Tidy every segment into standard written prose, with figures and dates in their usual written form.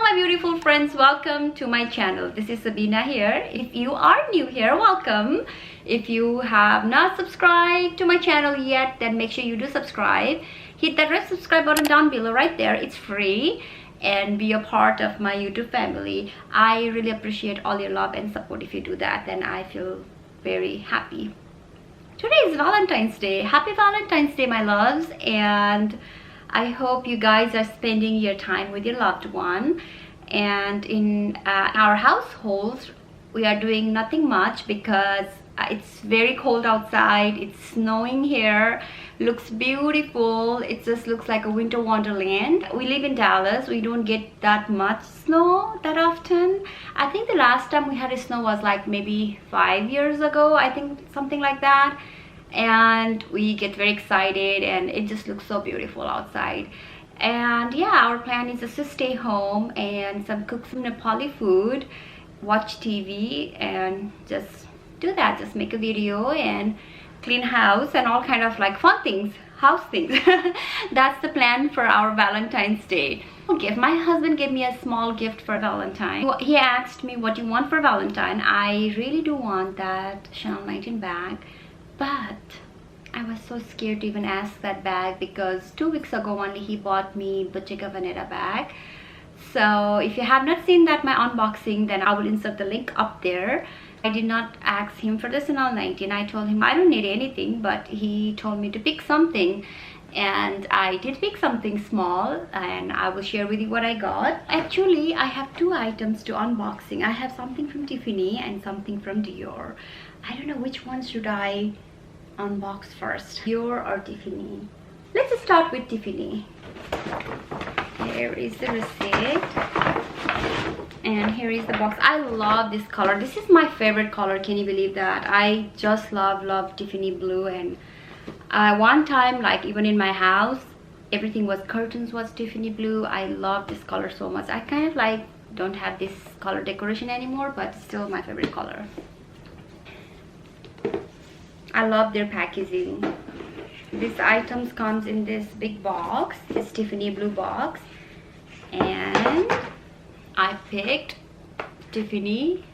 my beautiful friends, welcome to my channel. This is Sabina here. If you are new here, welcome. If you have not subscribed to my channel yet, then make sure you do subscribe. Hit that red subscribe button down below right there. It's free, and be a part of my YouTube family. I really appreciate all your love and support. If you do that, then I feel very happy. Today is Valentine's Day. Happy Valentine's Day, my loves, and I hope you guys are spending your time with your loved one. And in our households, we are doing nothing much because it's very cold outside. It's snowing here. Looks beautiful. It just looks like a winter wonderland. We live in Dallas. We don't get that much snow that often. I think the last time we had a snow was like maybe 5 years ago. I think something like that. And we get very excited, and it just looks so beautiful outside. And yeah, our plan is just to stay home and cook some Nepali food, watch TV, and just do that. Just make a video and clean house and all kind of like fun things, house things. That's the plan for our Valentine's Day. Gift. My husband gave me a small gift for Valentine. He asked me, what do you want for Valentine? I really do want that Chanel 19 bag, but I was so scared to even ask that bag because 2 weeks ago only he bought me Bottega Veneta bag. So if you have not seen that, my unboxing, then I will insert the link up there. I did not ask him for the Chanel 19. I told him I don't need anything, but he told me to pick something, and I did pick something small, and I will share with you what I got. Actually, I have 2 items to unboxing. I have something from Tiffany and something from Dior. I don't know which one should I unbox first, Dior or Tiffany. Let's start with Tiffany. Here is the receipt, and here is the box. I love this color. This is my favorite color. Can you believe that? I just love Tiffany blue. And one time, like even in my house, everything was curtains was Tiffany blue. I love this color so much. I kind of like don't have this color decoration anymore, but still my favorite color. I love their packaging. These items comes in this big box, this Tiffany blue box, and I picked Tiffany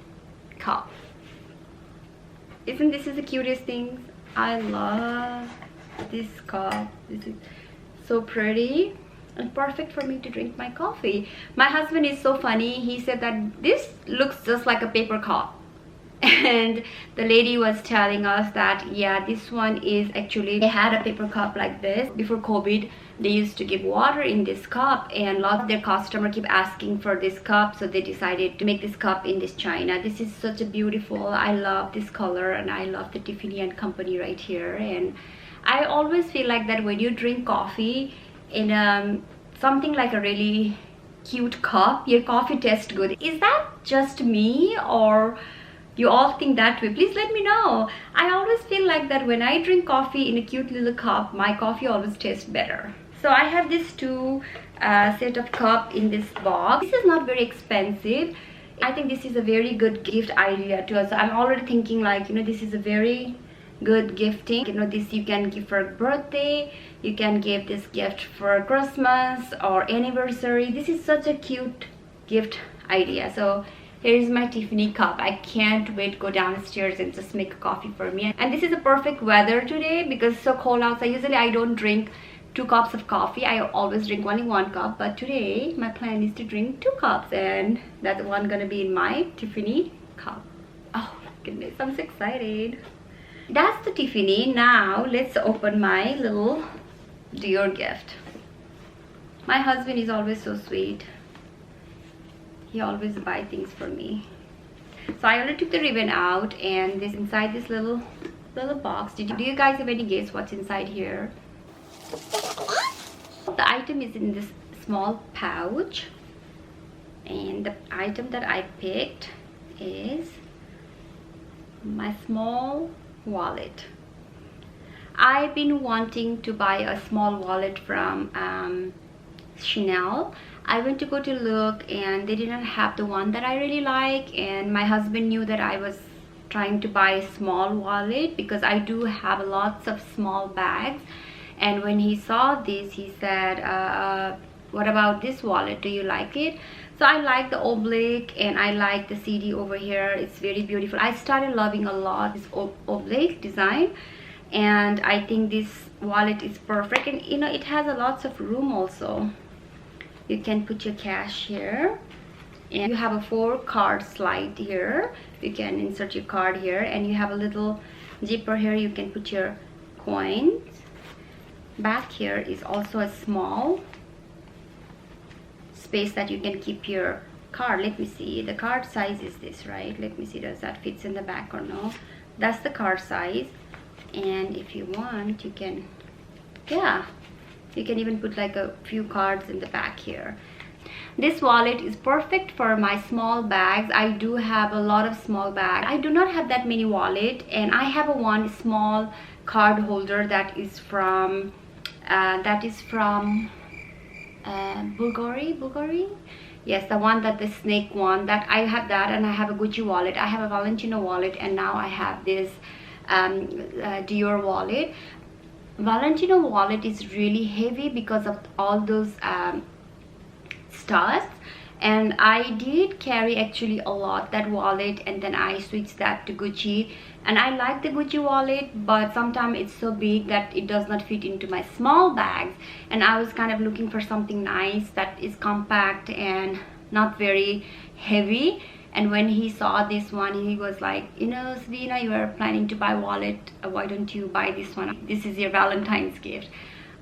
Cup. Isn't this the cutest thing? I love this cup. This is so pretty and perfect for me to drink my coffee. My husband is so funny. He said that this looks just like a paper cup. And the lady was telling us that yeah, this one is actually, they had a paper cup like this before COVID. They used to give water in this cup, and lots of their customers keep asking for this cup, so they decided to make this cup in this china. This is such a beautiful, I love this color, and I love the Tiffany and Company right here. And I always feel like that when you drink coffee in something like a really cute cup, your coffee tastes good. Is that just me, or you all think that way? Please let me know. I always feel like that when I drink coffee in a cute little cup, my coffee always tastes better. So I have these 2 set of cup in this box. This is not very expensive. I think this is a very good gift idea to us. So I'm already thinking like, you know, this is a very good gifting. You know, this you can give for a birthday. You can give this gift for Christmas or anniversary. This is such a cute gift idea. So here is my Tiffany cup. I can't wait to go downstairs and just make a coffee for me. And this is a perfect weather today because it's so cold outside. Usually I don't drink 2 cups of coffee. I always drink only 1 cup. But today my plan is to drink 2 cups, and that one gonna be in my Tiffany cup. Oh my goodness, I'm so excited. That's the Tiffany. Now let's open my little Dior gift. My husband is always so sweet. He always buy things for me. So I already took the ribbon out, and this inside this little box. Do you guys have any guess what's inside here? The item is in this small pouch, and the item that I picked is my small wallet. I've been wanting to buy a small wallet from Chanel. I went to go to look, and they didn't have the one that I really like, and my husband knew that I was trying to buy a small wallet because I do have lots of small bags. And when he saw this, he said what about this wallet? Do you like it? So I like the oblique, and I like the CD over here. It's very beautiful. I started loving a lot this oblique design, and I think this wallet is perfect. And you know, it has a lots of room also. You can put your cash here, and you have a 4-card slide here. You can insert your card here, and you have a little zipper here. You can put your coins. Back here is also a small space that you can keep your card. Let me see, the card size is this, right? Let me see, does that fits in the back or no? That's the card size. And if you want, you can, yeah, you can even put like a few cards in the back here. This wallet is perfect for my small bags. I do have a lot of small bags. I do not have that many wallet, and I have a one small card holder that is from Bulgari. Yes, the one that the snake one, that I have that, and I have a Gucci wallet. I have a Valentino wallet, and now I have this Dior wallet. Valentino wallet is really heavy because of all those stars, and I did carry actually a lot that wallet, and then I switched that to Gucci. And I like the Gucci wallet, but sometimes it's so big that it does not fit into my small bags, and I was kind of looking for something nice that is compact and not very heavy. And when he saw this one, he was like, you know, Sabina, you are planning to buy wallet, why don't you buy this one? This is your Valentine's gift.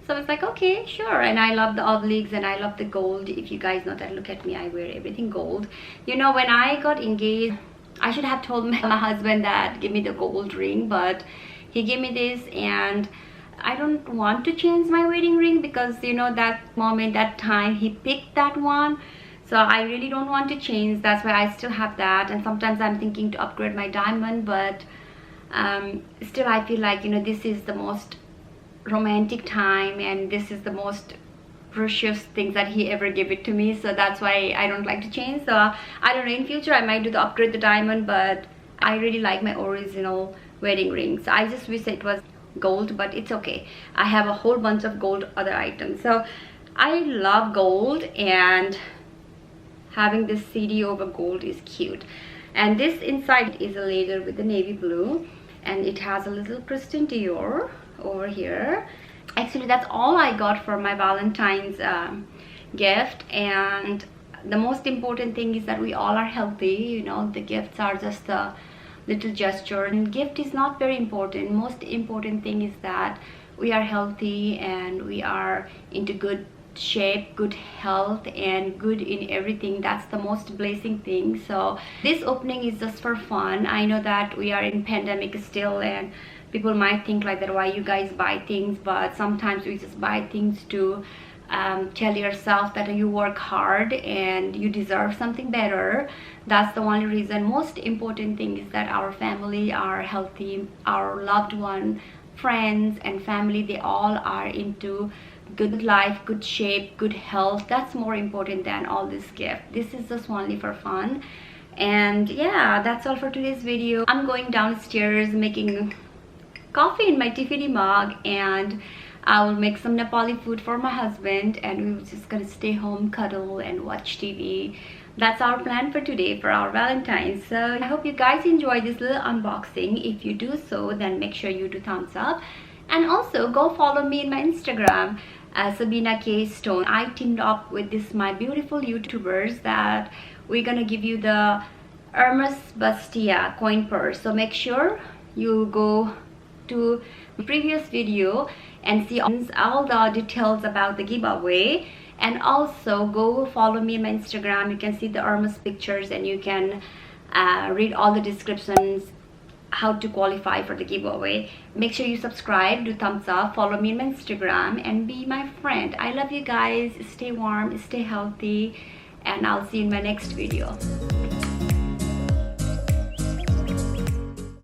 So I was like, okay, sure. And I love the obliques, and I love the gold. If you guys know that, look at me, I wear everything gold. You know, when I got engaged, I should have told my husband that give me the gold ring, but he gave me this, and I don't want to change my wedding ring because, you know, that moment, that time he picked that one. So I really don't want to change. That's why I still have that. And sometimes I'm thinking to upgrade my diamond, but still I feel like, you know, this is the most romantic time, and this is the most precious things that he ever gave it to me. So that's why I don't like to change. So I don't know, in future I might do the upgrade the diamond, but I really like my original wedding ring. So I just wish it was gold, but it's okay. I have a whole bunch of gold other items. So I love gold, and having this CD over gold is cute. And this inside is a leather with the navy blue, and it has a little Christian Dior over here. Actually, that's all I got for my Valentine's gift. And the most important thing is that we all are healthy. You know, the gifts are just a little gesture, and gift is not very important. Most important thing is that we are healthy, and we are into good shape, good health, and good in everything. That's the most blessing thing. So this opening is just for fun. I know that we are in pandemic still, and people might think like that, why you guys buy things, but sometimes we just buy things to tell yourself that you work hard and you deserve something better. That's the only reason. Most important thing is that our family are healthy, our loved one, friends and family, they all are into good life, good shape, good health. That's more important than all this gift. This is just only for fun. And yeah, that's all for today's video. I'm going downstairs making coffee in my Tiffany mug, and I will make some Nepali food for my husband, and we're just gonna stay home, cuddle and watch TV. That's our plan for today, for our Valentine's. So I hope you guys enjoyed this little unboxing. If you do so, then make sure you do thumbs up, and also go follow me in my Instagram, Sabina K Stone. I teamed up with my beautiful YouTubers that we're gonna give you the Hermes Bastia coin purse. So make sure you go to the previous video and see all the details about the giveaway, and also go follow me on my Instagram. You can see the Hermes pictures, and you can read all the descriptions how to qualify for the giveaway. Make sure you subscribe, do thumbs up, follow me on my Instagram, and be my friend. I love you guys. Stay warm, stay healthy, and I'll see you in my next video.